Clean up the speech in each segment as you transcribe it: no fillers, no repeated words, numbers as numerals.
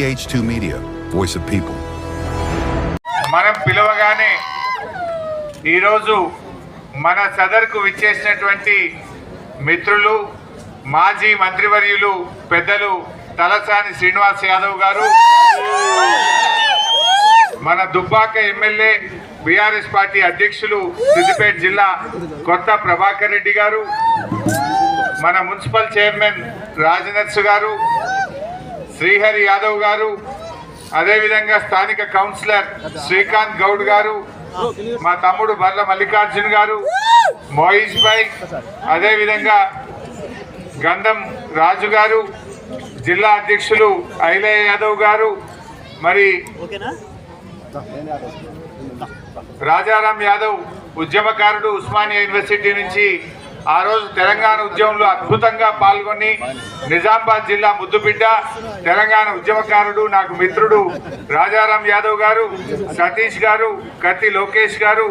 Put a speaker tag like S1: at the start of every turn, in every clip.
S1: DH2 Media, voice of people.
S2: మనం పిలవగానే ఈరోజు మన సదర్కు విచ్చేసినటువంటి మిత్రులు మాజీ మంత్రివర్యులు పెద్దలు తలసాని శ్రీనివాస్ యాదవ్ గారు, మన దుబ్బాక ఎమ్మెల్యే బీఆర్ఎస్ పార్టీ అధ్యక్షులు సిద్దిపేట జిల్లా కొత్త ప్రభాకర్ రెడ్డి గారు, మన మున్సిపల్ చైర్మన్ రాజనర్సు గారు, శ్రీహరి యాదవ్ గారు, అదేవిధంగా స్థానిక కౌన్సిలర్ శ్రీకాంత్ గౌడ్ గారు, మా తమ్ముడు బర్ల మల్లికార్జున్ గారు, మోయిష్ భాయ్, అదేవిధంగా గంధం రాజు గారు, జిల్లా అధ్యక్షులు ఐలయ్య యాదవ్ గారు, మరి రాజారాం యాదవ్ ఉద్యమకారుడు ఉస్మానియా యూనివర్సిటీ నుంచి ఆ రోజు తెలంగాణ ఉద్యమంలో అద్భుతంగా పాల్గొని నిజామాబాద్ జిల్లా ముద్దుబిడ్డ తెలంగాణ ఉద్యమకారుడు నాకు మిత్రుడు రాజారాం యాదవ్ గారు, సతీష్ గారు, కత్తి లోకేష్ గారు,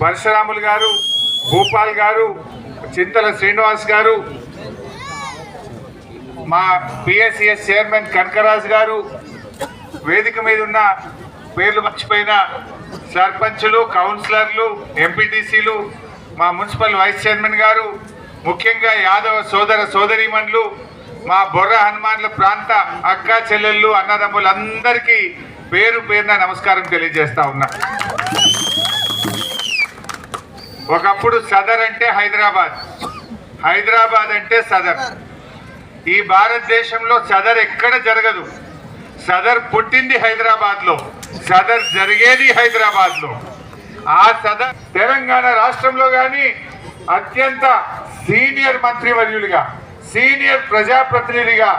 S2: పరశురాములు గారు, భూపాల్ గారు, చింతల శ్రీనివాస్ గారు, మా పిఎస్సిఎస్ చైర్మన్ కనకరాజ్ గారు, వేదిక మీద ఉన్న పేర్లు మర్చిపోయిన సర్పంచులు, కౌన్సిలర్లు, ఎంపీటీసీలు, మా మున్సిపల్ వైస్ చైర్మన్ గారు, ముఖ్యంగా యాదవ సోదర సోదరీమణులు, మా బొర్ర హనుమాన్ల ప్రాంత అక్క చెల్లెళ్ళు, అన్నదమ్ములందరికీ పేరు పేరున నమస్కారం తెలియజేస్తా ఉన్నా. ఒకప్పుడు సదర్ అంటే హైదరాబాద్, హైదరాబాద్ అంటే సదర్. ఈ భారతదేశంలో సదర్ ఎక్కడ జరగదు. సదర్ పుట్టింది హైదరాబాద్లో, సదర్ జరిగేది హైదరాబాద్లో. ఆ సదర్ తెలంగాణ రాష్ట్రంలో కానీ అత్యంత సీనియర్ మంత్రివర్యులుగా, సీనియర్ ప్రజాప్రతినిధిగా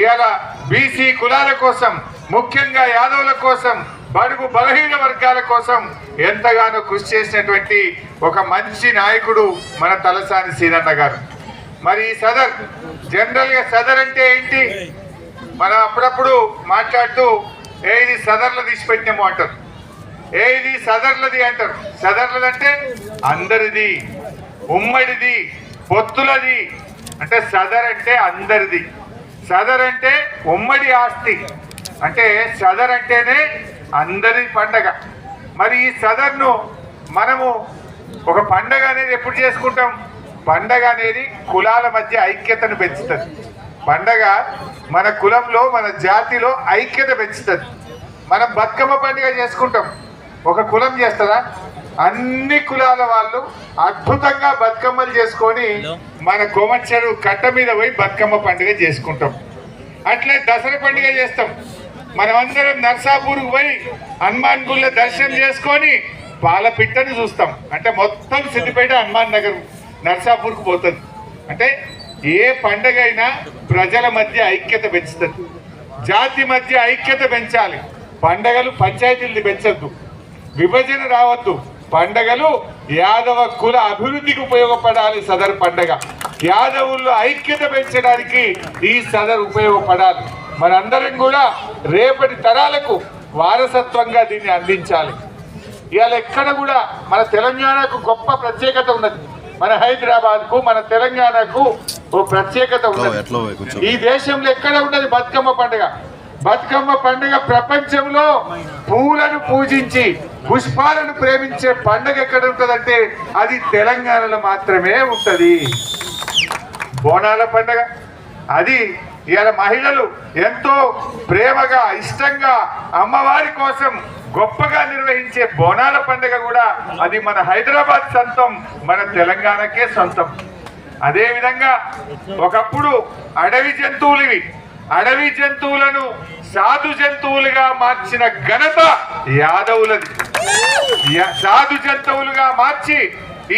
S2: ఇవాళ బీసీ కులాల కోసం, ముఖ్యంగా యాదవుల కోసం, బడుగు బలహీన వర్గాల కోసం ఎంతగానో కృషి చేసినటువంటి ఒక మంచి నాయకుడు మన తలసాని సీనన్న గారు. మరి ఈ సదర్ జనరల్గా సదర్ అంటే ఏంటి? మనం అప్పుడప్పుడు మాట్లాడుతూ ఇది సదర్లో తీసిపెట్టినాము అంటారు, ఇది సదర్లది అంటారు. సదర్లది అంటే అందరిది, ఉమ్మడిది, పొత్తులది. అంటే సదర్ అంటే అందరిది, సదర్ అంటే ఉమ్మడి ఆస్తి, అంటే సదర్ అంటేనే అందరి పండగ. మరి ఈ సదర్ను మనము ఒక పండగ అనేది ఎప్పుడు చేసుకుంటాం? పండగ అనేది కులాల మధ్య ఐక్యతను పెంచుతుంది. పండగ మన కులంలో, మన జాతిలో ఐక్యత పెంచుతుంది. మనం బతుకమ్మ పండుగ చేసుకుంటాం, ఒక కులం చేస్తుందా? అన్ని కులాల వాళ్ళు అద్భుతంగా బతుకమ్మలు చేసుకొని మన కోమచ్చరు కట్ట మీద పోయి బతుకమ్మ పండుగ చేసుకుంటాం. అట్లే దసరా పండుగ చేస్తాం. మనమందరం నర్సాపూర్కు పోయి హనుమాన్ గుళ్ళ దర్శనం చేసుకొని పాలపిట్టను చూస్తాం. అంటే మొత్తం సిద్దిపేట హనుమాన్ నగర్ నర్సాపూర్కు పోతుంది. అంటే ఏ పండగ అయినా ప్రజల మధ్య ఐక్యత పెంచుతుంది, జాతి మధ్య ఐక్యత పెంచాలి. పండగలు పంచాయతీలు పెంచద్దు, విభజన రావద్దు. పండగలు యాదవ కుల అభివృద్ధికి ఉపయోగపడాలి. సదర్ పండగ యాదవుల్లో ఐక్యత పెంచడానికి ఈ సదర్ ఉపయోగపడాలి. మనందరం కూడా రేపటి తరాలకు వారసత్వంగా దీన్ని అందించాలి. ఇవాళ ఎక్కడ కూడా మన తెలంగాణకు గొప్ప ప్రత్యేకత ఉన్నది. మన హైదరాబాద్కు, మన తెలంగాణకు ఓ ప్రత్యేకత ఉన్నది. ఈ దేశంలో ఎక్కడ ఉన్నది బతుకమ్మ పండుగ. బతుకమ్మ పండుగ ప్రపంచంలో పూలను పూజించి పుష్పాలను ప్రేమించే పండుగ ఎక్కడ ఉంటుందంటే అది తెలంగాణలో మాత్రమే ఉంటుంది. బోనాల పండుగ అది ఇవాళ మహిళలు ఎంతో ప్రేమగా, ఇష్టంగా అమ్మవారి కోసం గొప్పగా నిర్వహించే బోనాల పండుగ కూడా అది మన హైదరాబాద్ సొంతం, మన తెలంగాణకే సొంతం. అదేవిధంగా ఒకప్పుడు అడవి జంతువులు, అడవి జంతువులను సాధు జంతువులుగా మార్చిన ఘనత యాదవులది. సాధు జంతువులుగా మార్చి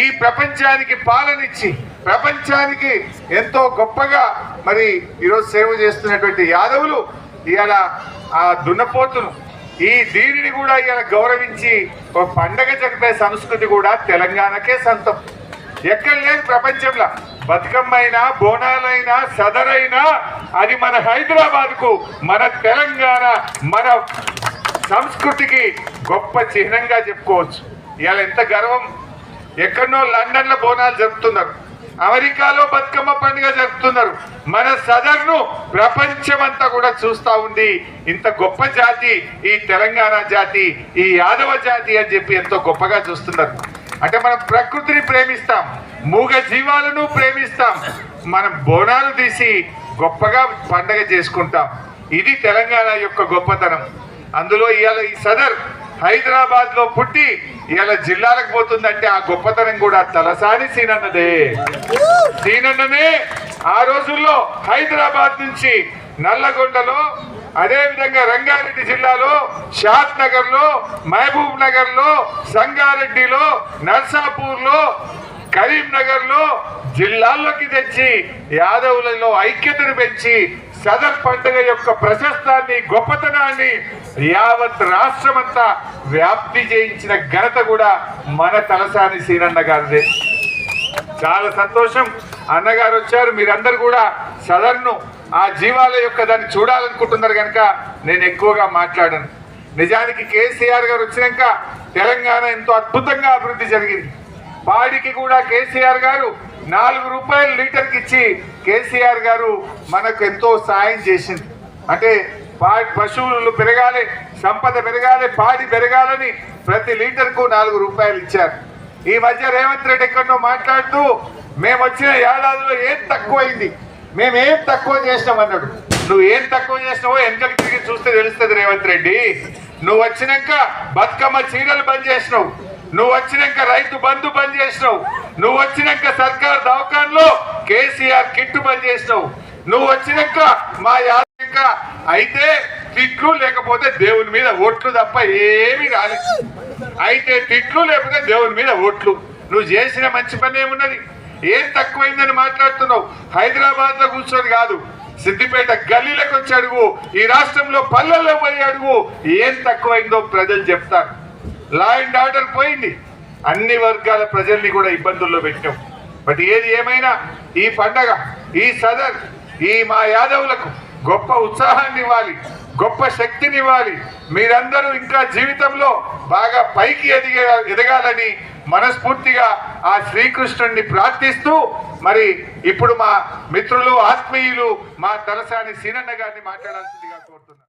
S2: ఈ ప్రపంచానికి పాలనిచ్చి ప్రపంచానికి ఎంతో గొప్పగా మరి ఈరోజు సేవ చేస్తున్నటువంటి యాదవులు ఇవాళ ఆ దున్నపోతును, ఈ దీనిని కూడా ఇవాళ గౌరవించి ఒక పండగ జరిపే సంస్కృతి కూడా తెలంగాణకే సొంతం. ఎక్కడ లేదు ప్రపంచంలో. బతుకమ్మ అయినా, బోనాలైనా, సదరైనా అది మన హైదరాబాద్కు, మన తెలంగాణ, మన సంస్కృతికి గొప్ప చిహ్నంగా చెప్పుకోవచ్చు. ఇవాళ ఎంత గర్వం. ఎక్కడనో లండన్లో బోనాలు జరుపుతున్నారు, అమెరికాలో బతుకమ్మ పండుగ జరుపుతున్నారు. మన సదర్ను ప్రపంచమంతా కూడా చూస్తా ఉంది. ఇంత గొప్ప జాతి ఈ తెలంగాణ జాతి, ఈ యాదవ జాతి అని చెప్పి ఎంతో గొప్పగా చూస్తున్నారు. అంటే మనం ప్రకృతిని ప్రేమిస్తాం, మూగ జీవాలను ప్రేమిస్తాం, మనం బోనాలు తీసి గొప్పగా పండగ చేసుకుంటాం. ఇది తెలంగాణ యొక్క గొప్పతనం. అందులో ఇవాళ ఈ సదర్ హైదరాబాద్ లో పుట్టి ఇవాళ జిల్లాలకు పోతుందంటే ఆ గొప్పతనం కూడా తలసాని సీనన్నదే. సీనన్ననే ఆ రోజుల్లో హైదరాబాద్ నుంచి నల్లగొండలో, అదే విధంగా రంగారెడ్డి జిల్లాలో, షాద్ నగర్ లో, మహబూబ్ నగర్ లో, సంగారెడ్డిలో, నర్సాపూర్ లో, కరీంనగర్ లో జిల్లాల్లోకి తెచ్చి యాదవులలో ఐక్యతను పెంచి సదర్ పండుగ యొక్క ప్రశస్తాన్ని, గొప్పతనాన్ని యావత్ రాష్ట్రమంతా వ్యాప్తి చేయించిన ఘనత కూడా మన తలసాని సీనన్న గారిదే. చాలా సంతోషం. అన్నగారు వచ్చారు. మీరందరూ కూడా సదర్ను, ఆ జీవాల యొక్క దాన్ని చూడాలనుకుంటున్నారు కనుక నేను ఎక్కువగా మాట్లాడను. నిజానికి కేసీఆర్ గారు వచ్చినాక తెలంగాణ ఎంతో అద్భుతంగా అభివృద్ధి జరిగింది. పాడికి కూడా కేసీఆర్ గారు 4 రూపాయలు లీటర్కి ఇచ్చి కేసీఆర్ గారు మనకు ఎంతో సాయం చేసింది. అంటే పశువులు పెరగాలి, సంపద పెరగాలి, పాడి పెరగాలని ప్రతి లీటర్కు 4 రూపాయలు ఇచ్చారు. ఈ మధ్య రేవంత్ రెడ్డి ఎక్కడో మాట్లాడుతూ మేము వచ్చిన ఏడాదిలో ఏం తక్కువైంది, మేమేం తక్కువ చేసినాం అన్నాడు. నువ్వు ఏం తక్కువ చేసినావో వెనకకి తిరిగి చూస్తే తెలుస్తుంది రేవంత్ రెడ్డి. నువ్వు వచ్చినాక బతుకమ్మ చీరలు బంద్ చేసినావు, నువ్వు వచ్చినాక రైతు బంధు బంద్ చేసినావు, నువ్వు వచ్చినాక సర్కార్ దవాఖాన్లో కేసీఆర్ కిట్టు బంద్ చేసినావు, నువ్వు వచ్చినాక మా యాదక అయితే తిట్లు లేకపోతే దేవుని మీద ఓట్లు తప్ప ఏమీ రాలేదు. అయితే తిట్లు లేకపోతే దేవుని మీద ఓట్లు. నువ్వు చేసిన మంచి పని ఏమున్నది? ఏం తక్కువైందని మాట్లాడుతున్నావు? హైదరాబాద్ లో కూర్చొని కాదు, సిద్దిపేట గల్లీలకు వచ్చి అడుగు, ఈ రాష్ట్రంలో పల్లెల్లో పోయి అడుగు, ఏం తక్కువైందో ప్రజలు చెప్తారు. లా అండ్ ఆర్డర్ పోయింది, అన్ని వర్గాల ప్రజల్ని కూడా ఇబ్బందుల్లో పెట్టాం. బట్ ఏది ఏమైనా ఈ పండగ, ఈ సదర్, ఈ మా యాదవులకు గొప్ప ఉత్సాహాన్ని ఇవ్వాలి, గొప్ప శక్తిని ఇవ్వాలి. మీరందరూ ఇంకా జీవితంలో బాగా పైకి ఎదగాలని మనస్ఫూర్తిగా ఆ శ్రీకృష్ణుడిని ప్రార్థిస్తూ, మరి ఇప్పుడు మా మిత్రులు, ఆత్మీయులు, మా తలసాని సీనన్న గారిని మాట్లాడాల్సిందిగా కోరుతున్నాను.